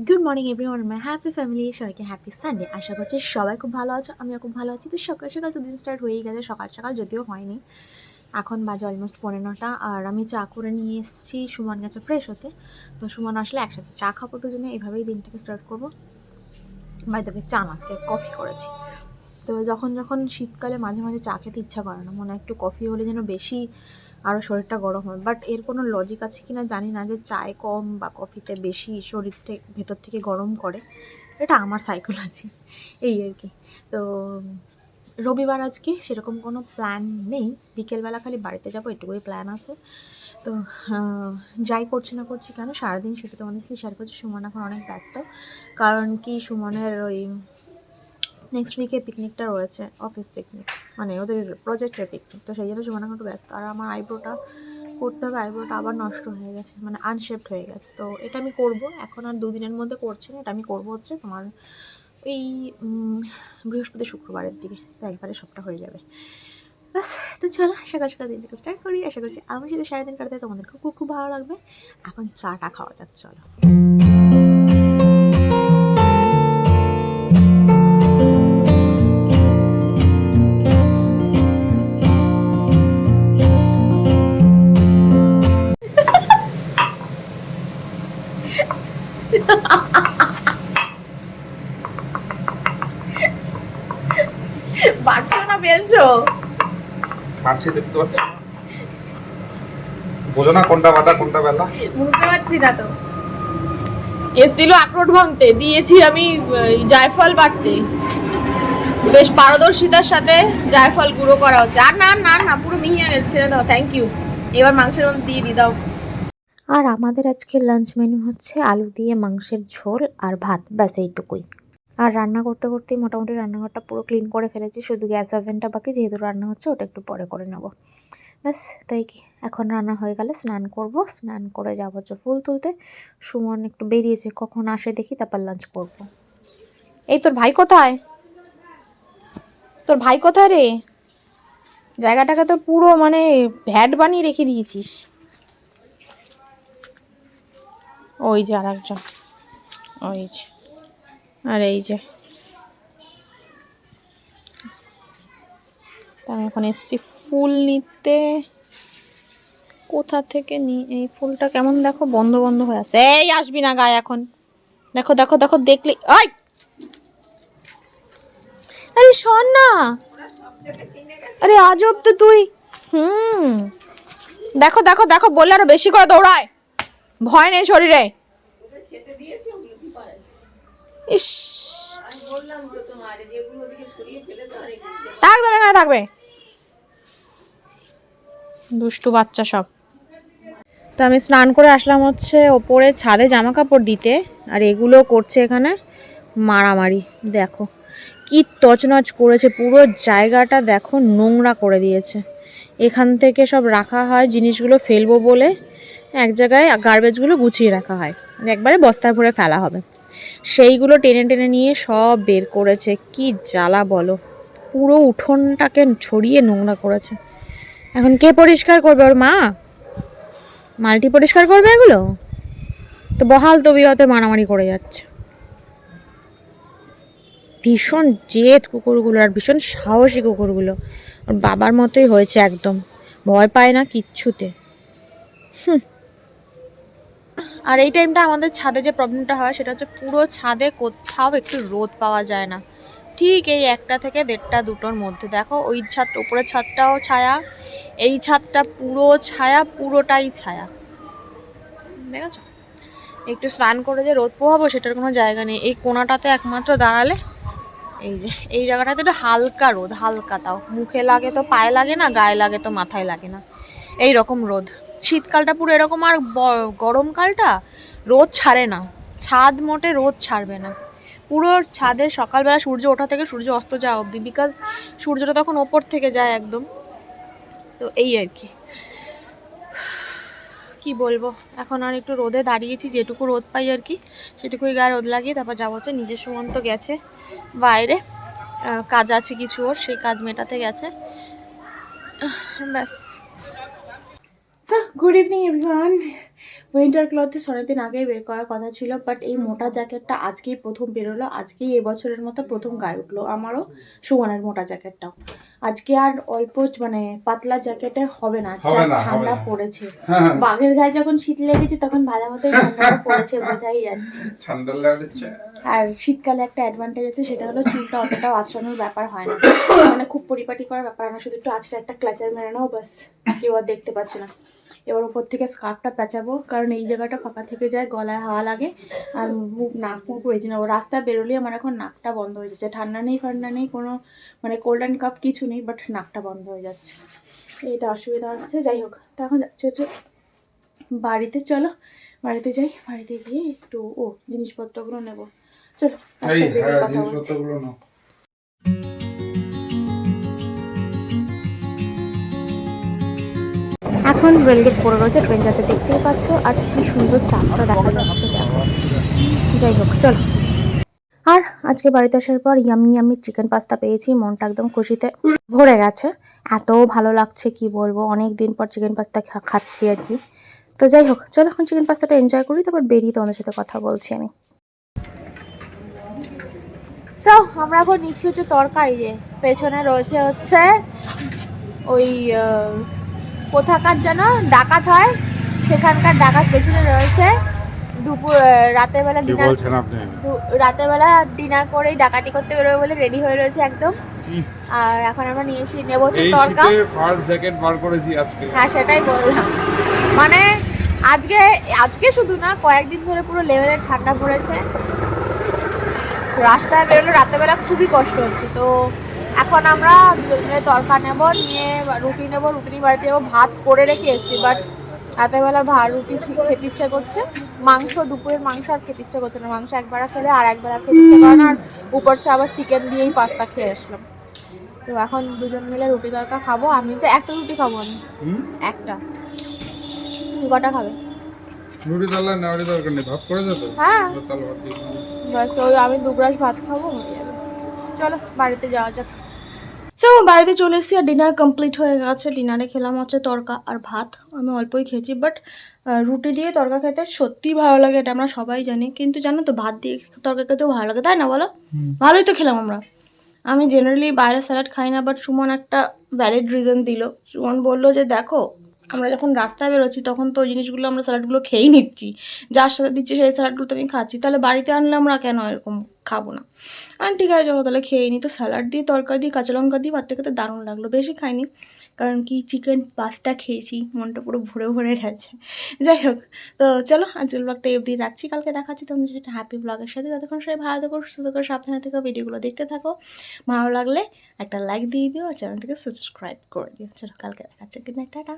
Good morning everyone, মাই happy family. সবাইকে happy Sunday. আশা করছি সবাই খুব ভালো আছো, আমিও খুব ভালো আছি। তো সকাল সকাল তো দিন স্টার্ট হয়েই গেছে, সকাল সকাল যদিও হয়নি, এখন বাজে অলমোস্ট 9:30। আর আমি চা করে নিয়ে এসেছি, সুমন গেছে ফ্রেশ হতে। তো সুমন আসলে একসাথে চা খাবো, দুজনে এভাবেই দিনটাকে স্টার্ট করবো। বাই দ্য ওয়ে, চা না, আজকে কফি করেছি। তো যখন যখন শীতকালে মাঝে মাঝে চা খেতে ইচ্ছা করে না, মনে হয় একটু কফি হলে যেন বেশি আরও শরীরটা গরম হয়। বাট এর কোনো লজিক আছে কি না জানি না, যে চায় কম বা কফিতে বেশি শরীর থেকে ভেতর থেকে গরম করে। এটা আমার সাইকোলজি, এই আর কি। তো রবিবার আজকে সেরকম কোনো প্ল্যান নেই, বিকেলবেলা খালি বাড়িতে যাবো এটুকুই প্ল্যান আছে। তো যাই করছি না করছি কেন, সারাদিন সেটা তো অনেস্টলি শেয়ার করছি। সুমন এখন অনেক ব্যস্ত, কারণ কি সুমনের ওই নেক্সট উইকে পিকনিকটা রয়েছে, অফিস পিকনিক, মানে ওদের প্রজেক্টের পিকনিক। তো সেই জন্য সুমন এখন একটু ব্যস্ত। আর আমার আইব্রোটা করতে হবে, আইব্রোটা আবার নষ্ট হয়ে গেছে, মানে আনশেপড হয়ে গেছে। তো এটা আমি করব, এখন আর 2 দিনের মধ্যে করছি না, এটা আমি করবো হচ্ছে তোমার এই বৃহস্পতি শুক্রবারের দিকে। তো একবারে সবটা হয়ে যাবে ব্যাস। তো চলো সকাল সকাল দিনটাকে স্টার্ট করি। আশা করছি আমার সাথে সারাদিন কাটাতে তোমাদের খুব খুব খুব ভালো লাগবে। এখন চাটা খাওয়া যাক, চলো। বাটছো না বেলছো? বাড়ছে, দেখতে পাচ্ছ না? বোঝো না কোনটা বাটা কোনটা ব্যথা? বুঝতে পারছি না তো। এসছিল আখরোট ভাঙতে, দিয়েছি আমি জায়ফল বাটতে। বেশ পারদর্শিতার সাথে জায়ফল গুঁড়ো করা হচ্ছে। আর না না না, পুরো মিহিয়ে গেছে, ছেড়ে দাও, থ্যাংক ইউ। এবার মাংসের মধ্যে দিয়ে দাও। আর আমাদের আজকে লাঞ্চ মেনু হচ্ছে আলু দিয়ে মাংসের ঝোল আর ভাত, ব্যাস এইটুকুই। আর রান্না করতে করতেই মোটামুটি রান্নাঘরটা পুরো ক্লিন করে ফেলেছি, শুধু গ্যাস ওভেনটা বাকি, যেহেতু রান্না হচ্ছে ওটা একটু পরে করে নেব ব্যাস। তাই কি এখন রান্না হয়ে গেলে স্নান করব, স্নান করে যাবো হচ্ছে ফুল তুলতে। সুমন একটু বেরিয়েছে, কখন আসে দেখি, তারপর লাঞ্চ করব। এই তোর ভাই কোথায়? তোর ভাই কোথায় রে? জায়গাটাকে তো পুরো মানে ভ্যাট বানিয়ে রেখে দিয়েছিস। ওই যে আর একজন, ওই যে, আর এই যে। তা আমি এখন এসছি ফুল নিতে। কোথা থেকে নিই এই ফুলটা? কেমন দেখো, বন্ধ বন্ধ হয়ে আছে। এই আসবি না গায়ে এখন। দেখো দেখো দেখো, দেখলি? ওই আরে শোন না, আরে আজব তো তুই। দেখো দেখো দেখো, বললে আরো বেশি করে দৌড়ায়, ভয় নেই শরীরে। ইস, একদম এখানে থাকবে, দুষ্টু বাচ্চা সব। তো আমি স্নান করে আসলাম হচ্ছে ওপরে ছাদে জামা কাপড় দিতে, আর এগুলো করছে এখানে মারামারি। দেখো কি তছনছ করেছে, পুরো জায়গাটা দেখো নোংরা করে দিয়েছে। এখান থেকে সব রাখা হয় জিনিসগুলো ফেলবো বলে, এক জায়গায় গার্বেজগুলো গুছিয়ে রাখা হয়, একবারে বস্তায় ভরে ফেলা হবে, সেইগুলো টেনে টেনে নিয়ে সব বের করেছে। কি জ্বালা বলো, পুরো উঠোনটাকে ছড়িয়ে নোংরা করেছে। এখন কে পরিষ্কার করবে? ওর মা মাল্টি পরিষ্কার করবে এগুলো? তো বহাল তবিয়তে মারামারি করে যাচ্ছে। ভীষণ জেদ কুকুরগুলো, আর ভীষণ সাহসী কুকুরগুলো। ওর বাবার মতোই হয়েছে একদম, ভয় পায় না কিচ্ছুতে। আর এই টাইমটা আমাদের ছাদে যে প্রবলেমটা হয় সেটা হচ্ছে, পুরো ছাদে কোথাও একটু রোদ পাওয়া যায় না। ঠিক এই 1টা থেকে 1:30 2টোর মধ্যে দেখো, ওই ছাদ, উপরের ছাদটাও ছায়া, এই ছাদটা পুরো ছায়া, পুরোটাই ছায়া, দেখেছো? একটু স্নান করে যে রোদ পোহাবো সেটার কোনো জায়গা নেই। এই কোণাটাতে একমাত্র দাঁড়ালে, এই যে এই জায়গাটাতে একটু হালকা রোদ, হালকা, তাও মুখে লাগে তো পায়ে লাগে না, গায়ে লাগে তো মাথায় লাগে না, এই রকম রোদ। শীতকালটা পুরো এরকম, আর গরমকালটা রোদ ছাড়ে না, ছাদ মোটে রোদ ছাড়বে না। পুরো ছাদে সকালবেলা সূর্য ওঠা থেকে সূর্য অস্ত যাওয়া অবধি, বিকজ সূর্যটা তখন ওপর থেকে যায় একদম। তো এই আর কি, কি বলবো। এখন আর একটু রোদে দাঁড়িয়েছি, যেটুকু রোদ পাই আর কি সেটুকুই গায়ে রোদ লাগিয়ে তারপর যাবো হচ্ছে। নিজের সুমন্ত গেছে বাইরে, কাজ আছে কিছু ওর, সেই কাজ মেটাতে গেছে, ব্যাস। So good evening everyone. Winter clothes অনেকদিন আগেই বের করার কথা ছিল, বাট এই মোটা জ্যাকেটটা আজকেই প্রথম বেরোলো, আজকেই এবছরের মতো প্রথম গায়ে উঠলো আমারও, সুমনের মোটা জ্যাকেটটাও। আজকে আর অল্প মানে পাতলা জ্যাকেটে হবে না, যা ঠান্ডা পড়েছে। বাঘের গায়ে যখন শীত লেগেছে তখন ভালো মতোই ঠান্ডাটা পড়েছে, বোঝাই যাচ্ছে। ঠান্ডা লাগছে। আর শীতকালে একটা অ্যাডভান্টেজ আছে, সেটা হলো চুলটা অতটাও আঁচড়ানোর ব্যাপার হয় না, মানে খুব পরিপাটি করার ব্যাপার হয় না, শুধু একটু আঁচড়ে একটা ক্লাচার মেরে নাও, বাস কেউ আর দেখতে পাচ্ছে না। এবার উপর থেকে স্কার্ফটা পেঁচাবো, কারণ এই জায়গাটা ফাঁকা থেকে যায়, গলায় হাওয়া লাগে, আর মুখ নাক মুখ হয়েছে না। রাস্তায় বেরোলেই আমার এখন নাকটা বন্ধ হয়ে যাচ্ছে, ঠান্ডা নেই ফান্ডা নেই, কোনো মানে কোল্ড অ্যান্ড কাপ কিছু নেই, বাট নাকটা বন্ধ হয়ে যাচ্ছে, এটা অসুবিধা হচ্ছে। যাই হোক, তো এখন যাচ্ছে বাড়িতে, চলো বাড়িতে যাই, বাড়িতে গিয়ে একটু জিনিসপত্রগুলো নেবো, চলো কথা বলছি। এখন রেলগেট পড়ে রয়েছে, ট্রেন যাচ্ছে দেখতেই পাচ্ছ, আর কি সুন্দর চাঁদটা দেখা যাচ্ছে, দেখো। যাই হোক চলো। আর আজকে বাড়িতে আসার পর ইয়ামি ইয়ামি চিকেন পাস্তা পেয়েছি, মনটা একদম খুশিতে ভরে গেছে, এত ভালো লাগছে কি বলবো, অনেক দিন পর চিকেন পাস্তা খাচ্ছি আর কি। তো যাই হোক চলো, এখন চিকেন পাস্তাটা এনজয় করি, তারপর বেরিয়ে তোমাদের সাথে কথা বলছি আমি। সো আমরা এখন নিচ্ছি হচ্ছে তরকারি, যে পেছনে রয়েছে হচ্ছে ওই কোথাকার যেন ডাকাত হয়, সেখানকার ডাকাত পেছনে রয়েছে। দুপুর রাতের বেলা ডিনার করেই ডাকাতি করতে বেরোবে বলে রেডি হয়ে রয়েছে একদম। আর এখন আমরা নেব হচ্ছে তরকা। ফার্স্ট জ্যাকেট বার করেছি আজকে। হ্যাঁ সেটাই বললাম, মানে আজকে শুধু না, কয়েকদিন ধরে পুরো লেভেলের ঠান্ডা পড়েছে, রাস্তায় বেরোলে রাতেরবেলা খুবই কষ্ট হচ্ছে। তো এখন আমরা দুজন মিলে তরকা নেবো, নিয়ে রুটি নেবো, রুটি বাড়িতে যাবো, ভাত করে রেখে এসেছি, বাট রাতেরবেলা রুটি খেতে ইচ্ছে করছে, মাংস দুপুরের মাংস আর খেতে ইচ্ছে করছে না, মাংস একবার খেলে আর একবার খেতে ইচ্ছে করে না, আর উপরসে আবার চিকেন দিয়েই পাস্তা খেয়ে আসলাম। তো এখন দুজন মিলে রুটি তরকা খাবো, আমি তো একটা রুটি খাবো, আমি একটা, তুমি কটা খাবে? রুটি তাহলে নেওয়ারই দরকার নেই, ভাত করে যেত। হ্যাঁ তাহলে ভাত দিয়ে বাস, ওই আমি 2 গ্লাস ভাত খাবো, হয়ে যাবে। চলো বাড়িতে যাওয়া যাক। সো বাড়িতে চলে এসেছি, আর ডিনার কমপ্লিট হয়ে গেছে। ডিনারে খেলাম হচ্ছে তরকা আর ভাত, আমি অল্পই খেয়েছি, বাট রুটি দিয়ে তরকা খেতে সত্যিই ভালো লাগে, এটা আমরা সবাই জানি, কিন্তু জানো তো ভাত দিয়ে তরকা খেতেও ভালো লাগে, তাই না বলো? ভালোই তো খেলাম আমরা। আমি জেনারেলি বাইরে স্যালাড খাই না, বাট সুমন একটা ভ্যালিড রিজন দিল, সুমন বললো যে দেখো আমরা যখন রাস্তায় বেরোচ্ছি তখন তো ওই জিনিসগুলো আমরা স্যালাডগুলো খেয়েই নিচ্ছি, যার সাথে দিচ্ছে সেই স্যালাডগুলো তো আমি খাচ্ছি, তাহলে বাড়িতে আনলে আমরা কেন এরকম খাবো না? আর ঠিক আছে চলো তাহলে খেয়ে নিই। তো স্যালাড দিয়ে তরকারি দিয়ে কাঁচা লঙ্কা দিয়ে ভাতটা খেতে দারুণ লাগলো, বেশি খাইনি, কারণ কি চিকেন পাস্তা খেয়েছি, মনটা পুরো ভরে ভরে গেছে। যাই হোক, তো চলো আজকের ব্লগটা অবধি রাখছি, কালকে দেখাচ্ছি তোমাদের সাথে হ্যাপি ব্লগের সাথে। ততক্ষণ সবাই ভালো থেকো, সুস্থ থেকো, সাবধানে থেকো, ভিডিওগুলো দেখতে থাকো, ভালো লাগলে একটা লাইক দিয়ে দিও, আর চ্যানেলটাকে সাবস্ক্রাইব করে দিও। চলো কালকে দেখাচ্ছি, গুড নাইট, টাটা।